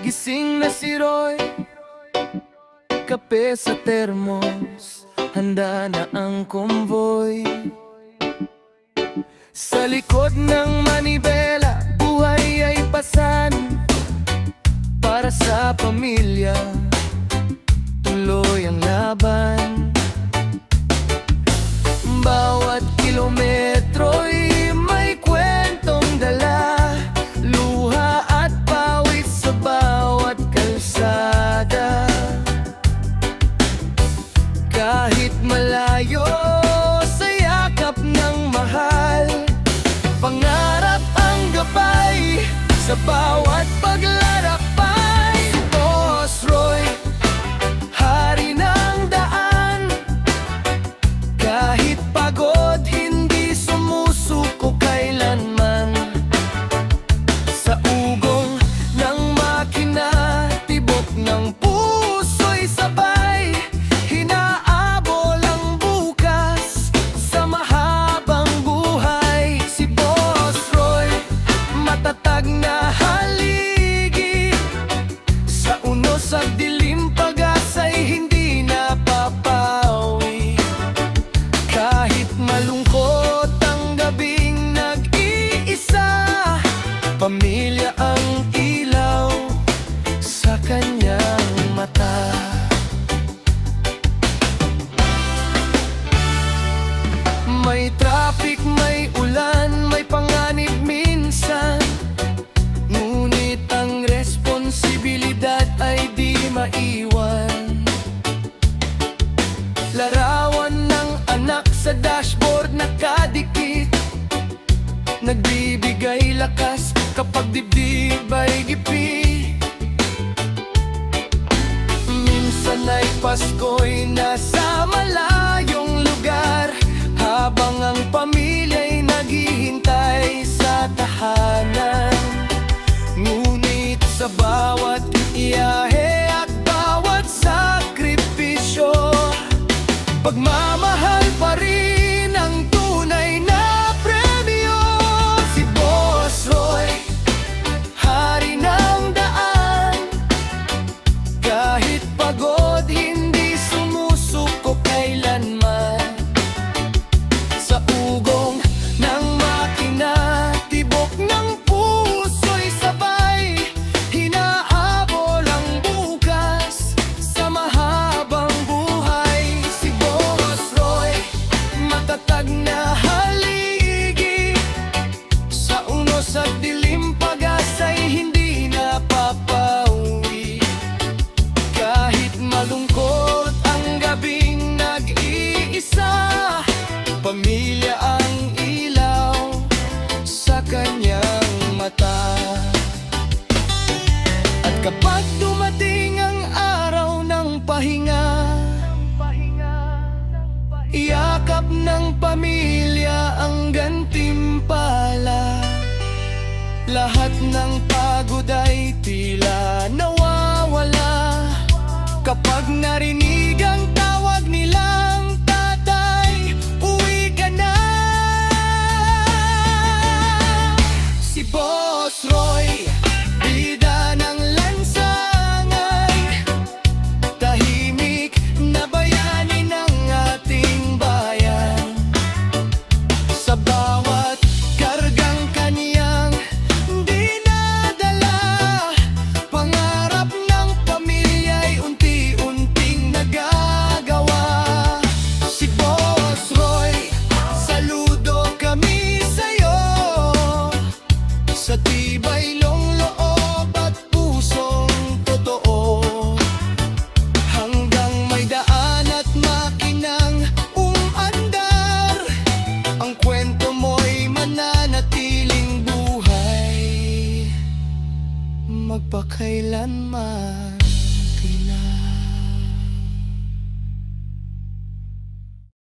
gising na si Roy. Kape sa termos, handa na ang konvoy. Sa likod ng manibela, buhay ay pasan. Para sa pamilya, tuloy ang laban. Bawat kilometro'y may kwentong dala, luha at pawis sa bawat kalsada. Kahit malayo sa yakap ng mahal, pangarap ang gabay sa bawat paglalakbay. Si Boss Roy, hari ng daan. Kahit pagod, hindi sumusuko kailanman. Sa ugong ng makina, tibok ng puso'y sabay. Hinaabol ang bukas sa mahabang buhay. Si Boss Roy, matatag na haligi. Sa unos at dilim, pag-asa'y hindi napapawi. Kahit malungkot ang gabing nag-iisa, pamilya ang ilaw sa kanyang mata. May traffic, may ulan, may panganib minsan, ngunit ang responsibilidad ay di maiwan. Larawan ng anak sa dashboard nakadikit, nagbibigay lakas kapag dibdib ay gipi. Minsan ay Pasko'y nasa malayong lugar, habang ang pamilya'y naghihintay sa tahanan. Ngunit sa bawat iyahe at bawat sakripisyo, pagmamahal pa rin ang tunay na premyo. Si Boss Roy, hari ng daan. Kahit pagod, hindi sumusuko kailanman. Sa ugong ng makina, tibok ng puso'y sabay. Hinahabol ang bukas sa mahabang buhay. Si Boss Roy, matatag na haligi. Sa unos at dilim, pag-asa'y hindi napapawi. Kahit malungkot ang gabing nag-iisa, pamilya ang ilaw sa kanyang mata. At kapag dumating ang araw ng pahinga, yakap ng pamilya ang gantimpala. Lahat ng pagod ay tila nawawala kapag narinig ang tawag nilang tatay, uwi ka na. Si Boss Roy, bida ng lansangay, tahimik na bayani ng ating bayan. Sa bawat kargang kaniyang dinadala, pangarap ng pamilya'y unti-unting nagagawa. Si Boss Roy, saludo kami sa'yo, sa tibay ng loob at pusong totoo. Hanggang may daan at makinang umandar, ang kwento mo'y mananatiling buhay magpakailanman.